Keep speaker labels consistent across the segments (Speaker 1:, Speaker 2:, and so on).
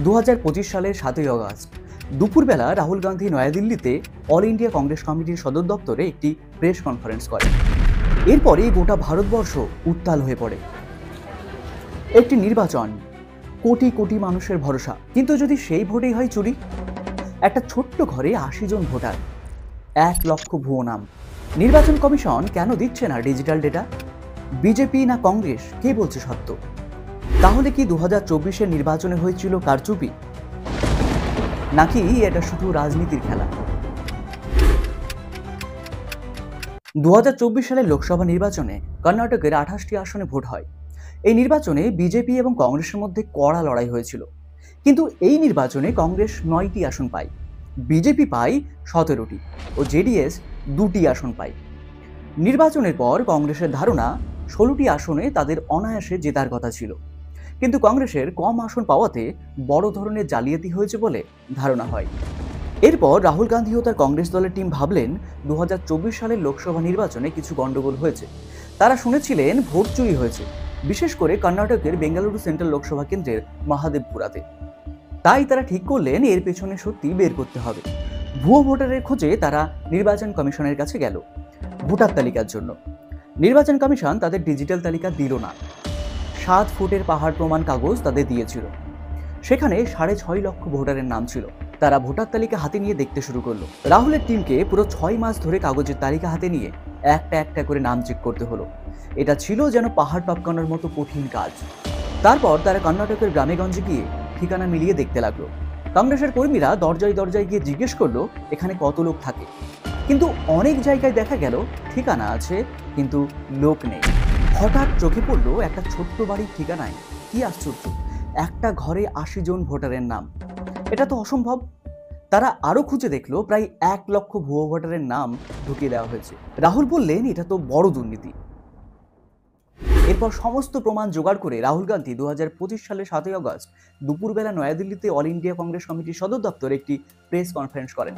Speaker 1: 2025 সালের 7ই আগস্ট দুপুরবেলা রাহুল গান্ধী নয়াদিল্লিতে অল ইন্ডিয়া কংগ্রেস কমিটির সদর দপ্তরে একটি প্রেস কনফারেন্স করেন। এরপরেই গোটা ভারতবর্ষ উত্তাল হয়ে পড়ে। একটি নির্বাচন, কোটি কোটি মানুষের ভরসা, কিন্তু যদি সেই ভোটেই হয় চুরি। একটা ছোট্ট ঘরে 80 জন ভোটার, 1 লক্ষ ভুয়ো নাম। নির্বাচন কমিশন কেন দিচ্ছে না ডিজিটাল ডেটা? বিজেপি না কংগ্রেস, কে বলছে সত্য? তাহলে কি 2024-এর নির্বাচনে হয়েছিল কারচুপি, নাকি এটা শুধু রাজনীতির খেলা? 2024 সালের লোকসভা নির্বাচনে কর্ণাটকের 28টি আসনে ভোট হয়। এই নির্বাচনে বিজেপি এবং কংগ্রেসের মধ্যে কড়া লড়াই হয়েছিল, কিন্তু এই নির্বাচনে কংগ্রেস 9টি আসন পায়, বিজেপি পায় 17টি ও জেডিএস 2টি আসন পায়। নির্বাচনের পর কংগ্রেসের ধারণা 16টি আসনে তাদের অনায়াসে জেতার কথা ছিল, কিন্তু কংগ্রেসের কম আসন পাওয়াতে বড় ধরনের জালিয়াতি হয়েছে বলে ধারণা হয়। এরপর রাহুল গান্ধী ও তার কংগ্রেস দলের টিম ভাবলেন 2024 সালের লোকসভা নির্বাচনে কিছু গন্ডগোল হয়েছে। তারা শুনেছিলেন ভোট চুরি হয়েছে, বিশেষ করে কর্ণাটকের বেঙ্গালুরু সেন্ট্রাল লোকসভা কেন্দ্রের মহাদেবপুরাতে। তাই তারা ঠিক করলেন এর পেছনে সত্যি বের করতে হবে। ভুয়ো ভোটারের খোঁজে তারা নির্বাচন কমিশনের কাছে গেল ভোটার তালিকার জন্য। নির্বাচন কমিশন তাদের ডিজিটাল তালিকা দিল না। 7 ফুটের পাহাড় প্রমাণ কাগজ তাদের দিয়েছিল। সেখানে 6.5 লক্ষ ভোটারের নাম ছিল। তারা ভোটার তালিকা হাতে নিয়ে দেখতে শুরু করলো। রাহুলের টিমকে পুরো 6 মাস ধরে কাগজের তালিকা হাতে নিয়ে একটা একটা করে নাম চেক করতে হলো। এটা ছিল যেন পাহাড় টপকানোর মতো কঠিন কাজ। তারপর তারা কর্ণাটকের গ্রামেগঞ্জে গিয়ে ঠিকানা মিলিয়ে দেখতে লাগলো। কংগ্রেসের কর্মীরা দরজায় দরজায় গিয়ে জিজ্ঞেস করলো এখানে কত লোক থাকে, কিন্তু অনেক জায়গায় দেখা গেল ঠিকানা আছে কিন্তু লোক নেই। হঠাৎ চোখে পড়লো একটা ছোট্ট বাড়ির ঠিকানায়। কি আশ্চর্য, একটা ঘরে 80 জন ভোটারের নাম। এটা তো অসম্ভব। তারা আরো খুঁজে দেখলো প্রায় 1 লক্ষ ভুয়ো ভোটারের নাম ঢুকিয়ে দেওয়া হয়েছে। রাহুল বললেন এটা তো বড় দুর্নীতি। এরপর সমস্ত প্রমাণ জোগাড় করে রাহুল গান্ধী 2025 সালের 7ই আগস্ট দুপুরবেলা নয়াদিল্লিতে অল ইন্ডিয়া কংগ্রেস কমিটির সদর দপ্তরে একটি প্রেস কনফারেন্স করেন।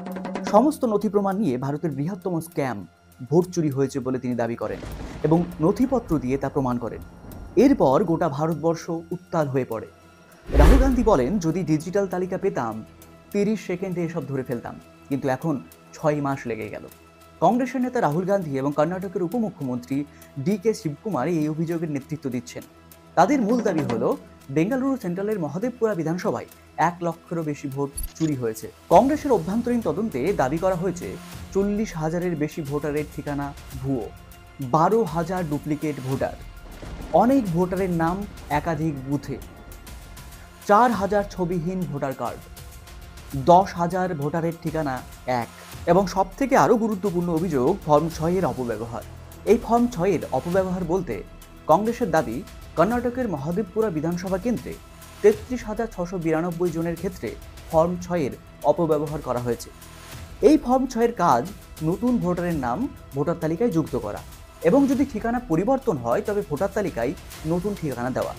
Speaker 1: সমস্ত নথি প্রমাণ নিয়ে ভারতের বৃহত্তম স্ক্যাম ভোট চুরি হয়েছে বলে তিনি দাবি করেন এবং নথিপত্র দিয়ে তা প্রমাণ করেন। এরপর গোটা ভারতবর্ষ উত্তাল হয়ে পড়ে। রাহুল গান্ধী বলেন যদি ডিজিটাল তালিকা পেতাম 30 সেকেন্ডে এসব ধরে ফেলতাম, কিন্তু এখন 6 মাস লেগে গেল। কংগ্রেসের নেতা রাহুল গান্ধী এবং কর্ণাটকের উপমুখ্যমন্ত্রী ডি.কে. শিবকুমার এই অভিযোগের নেতৃত্ব দিচ্ছেন। তাদের মূল দাবি হলো বেঙ্গালুরু সেন্ট্রালের মহাদেবপুরা বিধানসভায় 1 লক্ষেরও বেশি ভোট চুরি হয়েছে। কংগ্রেসের অভ্যন্তরীণ তদন্তে দাবি করা হয়েছে 40,000-এর বেশি ভোটারের ঠিকানা ভুয়ো, 12,000 ডুপ্লিকেট ভোটার, অনেক ভোটারের নাম একাধিক বুথে, 4,000 ছবিহীন ভোটার কার্ড, 10,000 ভোটারের ঠিকানা এক, এবং সবথেকে আরও গুরুত্বপূর্ণ অভিযোগ ফর্ম 6-এর অপব্যবহার। এই ফর্ম 6-এর অপব্যবহার বলতে কংগ্রেসের দাবি কর্ণাটকের মহাদেবপুরা বিধানসভা কেন্দ্রে 33,692 জনের ক্ষেত্রে ফর্ম 6-এর অপব্যবহার করা হয়েছে। এই ফর্ম 6-এর কাজ নতুন ভোটারের নাম ভোটার তালিকায় যুক্ত করা এবং যদি ঠিকানা পরিবর্তন হয় তবে ভোটার তালিকায় নতুন ঠিকানা দেওয়া।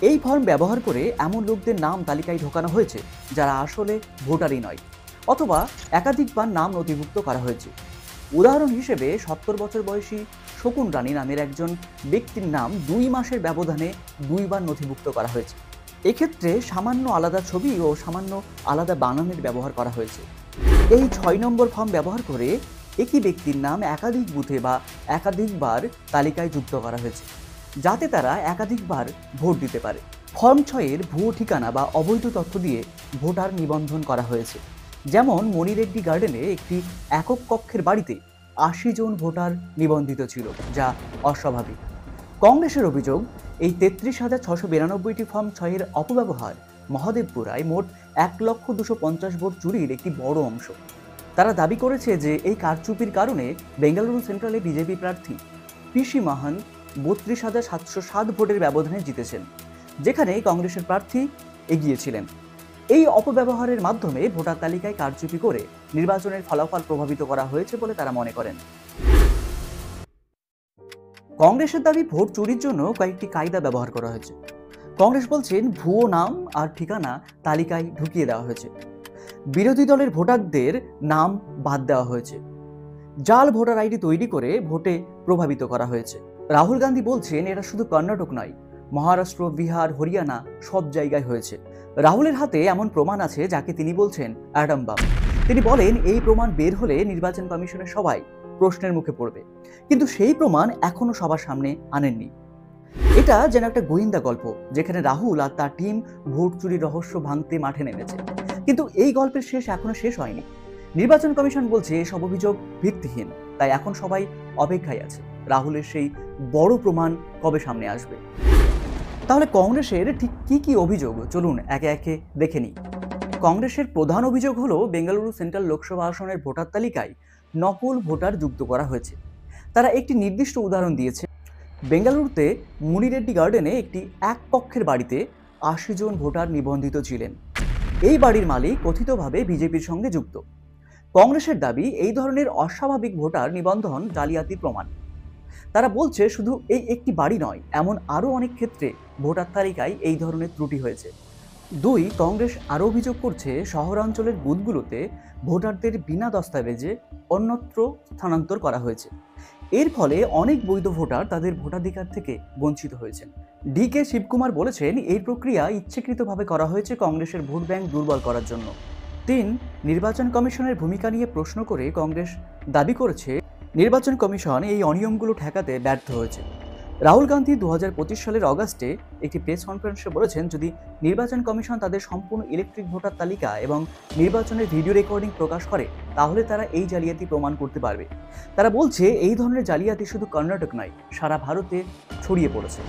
Speaker 1: এই ফর্ম ব্যবহার করে এমন লোকদের নাম তালিকায় ঢোকানো হয়েছে যারা আসলে ভোটারই নয়, অথবা একাধিকবার নাম নথিভুক্ত করা হয়েছে। উদাহরণ হিসেবে 70 বছর বয়সী শকুন রানী নামের একজন ব্যক্তির নাম 2 মাসের ব্যবধানে 2 বার নথিভুক্ত করা হয়েছে। এক্ষেত্রে সামান্য আলাদা ছবি ও সামান্য আলাদা বানানের ব্যবহার করা হয়েছে। এই 6 নম্বর ফর্ম ব্যবহার করে একই ব্যক্তির নাম একাধিক বুথে বা একাধিকবার তালিকায় যুক্ত করা হয়েছে, যাতে তারা একাধিকবার ভোট দিতে পারে। ফর্ম 6-এর ভুয়ো ঠিকানা বা অবৈধ তথ্য দিয়ে ভোটার নিবন্ধন করা হয়েছে। যেমন মণিরেড্ডি গার্ডেনে একটি একক কক্ষের বাড়িতে 80 জন ভোটার নিবন্ধিত ছিল, যা অস্বাভাবিক। কংগ্রেসের অভিযোগ এই 33,692টি ফর্ম 6-এর অপব্যবহার মহাদেবপুরায় মোট 1,250,000 ভোট চুরির একটি বড় অংশ। তারা দাবি করেছে যে এই কারচুপির কারণে বেঙ্গালুরু সেন্ট্রালে বিজেপি প্রার্থী পিসি মাহান 32,707 ভোটের ব্যবধানে জিতেছেন, যেখানে কংগ্রেসের প্রার্থী এগিয়ে ছিলেন। এই অপব্যবহারের মাধ্যমে ভোটার তালিকায় কারচুপি করে নির্বাচনের ফলাফল প্রভাবিত করা হয়েছে বলে তারা মনে করেন। কংগ্রেসের দাবি ভোট চুরির জন্য কয়েকটি কায়দা ব্যবহার করা হয়েছে। কংগ্রেস বলছেন ভুয়ো নাম আর ঠিকানা তালিকায় ঢুকিয়ে দেওয়া হয়েছে, বিরোধী দলের ভোটারদের নাম বাদ দেওয়া হয়েছে, জাল ভোটার আইডি তৈরি করে ভোটে প্রভাবিত করা হয়েছে। রাহুল গান্ধী বলছেন এটা শুধু কর্ণাটক নয়, মহারাষ্ট্র, বিহার, হরিয়ানা সব জায়গায় হয়েছে। রাহুলের হাতে এমন প্রমাণ আছে যাকে তিনি বলছেন অ্যাটম বাম। তিনি বলেন এই প্রমাণ বের হলে নির্বাচন কমিশনের সবাই প্রশ্নের মুখে পড়বে, কিন্তু সেই প্রমাণ এখনো সবার সামনে আনেননি। এটা যেন একটা গোয়েন্দা গল্প যেখানে রাহুল আর তার টিম ভোট চুরির রহস্য ভাঙতে মাঠে নেমেছে, কিন্তু এই গল্পের শেষ এখনো শেষ হয়নি। নির্বাচন কমিশন বলছে সব অভিযোগ ভিত্তিহীন, তাই এখন সবাই অপেক্ষায় আছে রাহুলের সেই বড় প্রমাণ কবে সামনে আসবে। তাহলে কংগ্রেসের ঠিক কি কি অভিযোগ চলুন একে একে দেখে নিই। কংগ্রেসের প্রধান অভিযোগ হলো বেঙ্গালুরু সেন্ট্রাল লোকসভা আসনের ভোটার তালিকায় নকল ভোটার যুক্ত করা হয়েছে। তারা একটি নির্দিষ্ট উদাহরণ দিয়েছে। বেঙ্গালুরুতে মুনিরেড্ডি গার্ডেনে একটি এক কক্ষের বাড়িতে ৮০ জন ভোটার নিবন্ধিত ছিলেন। এই বাড়ির মালিক কথিতভাবে বিজেপির সঙ্গে যুক্ত। কংগ্রেসের দাবি এই ধরনের অস্বাভাবিক ভোটার নিবন্ধন জালিয়াতির প্রমাণ। তারা বলছে শুধু এই একটি বাড়ি নয়, এমন আরও অনেক ক্ষেত্রে ভোটার তালিকায় এই ধরনের ত্রুটি হয়েছে। ২, কংগ্রেস আরও অভিযোগ করছে শহরাঞ্চলের বুথগুলোতে ভোটারদের বিনা দস্তাবেজে অন্যত্র স্থানান্তর করা হয়েছে। এর ফলে অনেক বৈধ ভোটার তাদের ভোটাধিকার থেকে বঞ্চিত হয়েছেন। ডি.কে শিবকুমার বলেছেন এই প্রক্রিয়া ইচ্ছাকৃতভাবে করা হয়েছে কংগ্রেসের ভোট ব্যাংক দুর্বল করার জন্য। ৩, নির্বাচন কমিশনের ভূমিকা নিয়ে প্রশ্ন করে কংগ্রেস দাবি করেছে নির্বাচন কমিশন এই অনিয়মগুলো ঠেকাতে ব্যর্থ হয়েছে। রাহুল গান্ধী ২০২৫ সালের অগাস্টে একটি প্রেস কনফারেন্সে বলেছেন যদি নির্বাচন কমিশন তাদের সম্পূর্ণ ইলেকট্রিক ভোটার তালিকা এবং নির্বাচনের ভিডিও রেকর্ডিং প্রকাশ করে তাহলে তারা এই জালিয়াতি প্রমাণ করতে পারবে। তারা বলছে এই ধরনের জালিয়াতি শুধু কর্ণাটক নয়, সারা ভারতে ছড়িয়ে পড়েছে।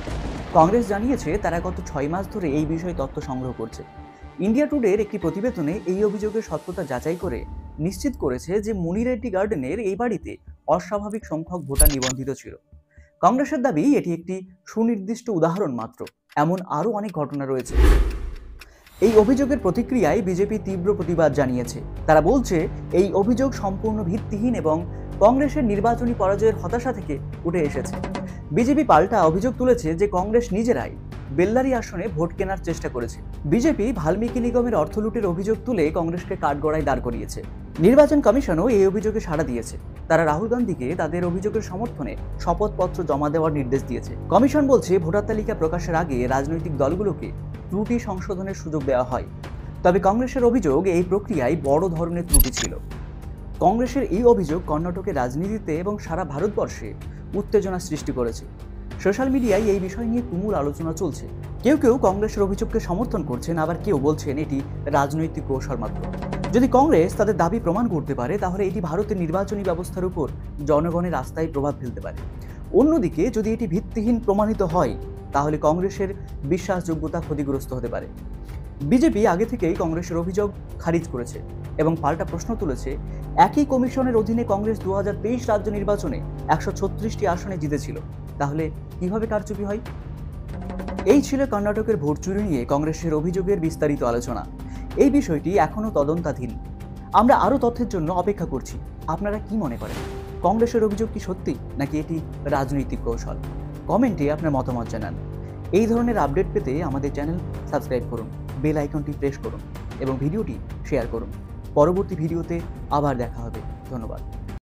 Speaker 1: কংগ্রেস জানিয়েছে তারা গত ৬ মাস ধরে এই বিষয়ে তথ্য সংগ্রহ করছে। ইন্ডিয়া টুডের একটি প্রতিবেদনে এই অভিযোগের সত্যতা যাচাই করে নিশ্চিত করেছে যে মুনিরেড্ডি গার্ডেনের এই বাড়িতে অস্বাভাবিক সংখ্যক ভোটার নিবন্ধিত ছিল। কংগ্রেসের দাবি এটি একটি সুনির্দিষ্ট উদাহরণ মাত্র, এমন আরও অনেক ঘটনা রয়েছে। এই অভিযোগের প্রতিক্রিয়ায় বিজেপি তীব্র প্রতিবাদ জানিয়েছে। তারা বলছে এই অভিযোগ সম্পূর্ণ ভিত্তিহীন এবং কংগ্রেসের নির্বাচনী পরাজয়ের হতাশা থেকে উঠে এসেছে। বিজেপি পাল্টা অভিযোগ তুলেছে যে কংগ্রেস নিজেরাই বেল্লারি আসনে ভোট কেনার চেষ্টা করেছে। বিজেপি বাল্মীকি নিগমের অর্থ লুটের অভিযোগ তুলে কংগ্রেসকে কাঠগড়ায় দাঁড় করিয়েছে। নির্বাচন কমিশনও এই অভিযোগে সাড়া দিয়েছে। তারা রাহুল গান্ধীকে তাদের অভিযোগের সমর্থনে শপথপত্র জমা দেওয়ার নির্দেশ দিয়েছে। কমিশন বলছে ভোটার তালিকা প্রকাশের আগে রাজনৈতিক দলগুলোকে ত্রুটি সংশোধনের সুযোগ দেওয়া হয়। তবে কংগ্রেসের অভিযোগ এই প্রক্রিয়ায় বড় ধরনের ত্রুটি ছিল। কংগ্রেসের এই অভিযোগ কর্ণাটকের রাজনীতিতে এবং সারা ভারতবর্ষে উত্তেজনা সৃষ্টি করেছে। সোশ্যাল মিডিয়ায় এই বিষয় নিয়ে তুমুল আলোচনা চলছে। কেউ কেউ কংগ্রেসের অভিযোগকে সমর্থন করছেন, আবার কেউ বলছেন এটি রাজনৈতিক কৌশল মাত্র। যদি কংগ্রেস তাদের দাবি প্রমাণ করতে পারে তাহলে এটি ভারতের নির্বাচনী ব্যবস্থার উপর জনগণের আস্থায় প্রভাব ফেলতে পারে। অন্যদিকে যদি এটি ভিত্তিহীন প্রমাণিত হয় তাহলে কংগ্রেসের বিশ্বাসযোগ্যতা ক্ষতিগ্রস্ত হতে পারে। বিজেপি আগে থেকেই কংগ্রেসের অভিযোগ খারিজ করেছে এবং পাল্টা প্রশ্ন তুলেছে একই কমিশনের অধীনে কংগ্রেস ২০২৩ রাজ্য নির্বাচনে ১৩৬টি আসনে জিতেছিল, তাহলে কিভাবে কারচুপি হয়? এই ছিল কর্ণাটকের ভোট চুরি নিয়ে কংগ্রেসের অভিযোগের বিস্তারিত আলোচনা। এই বিষয়টি এখনও তদন্তাধীন। আমরা আরও তথ্যের জন্য অপেক্ষা করছি। আপনারা কি মনে করেন? কংগ্রেসের অভিযোগ কি সত্যি নাকি এটি রাজনৈতিক কৌশল? কমেন্টে আপনার মতামত জানান। এই ধরনের আপডেট পেতে আমাদের চ্যানেল সাবস্ক্রাইব করুন, বেল আইকনটি প্রেস করুন এবং ভিডিওটি শেয়ার করুন। পরবর্তী ভিডিওতে আবার দেখা হবে। ধন্যবাদ।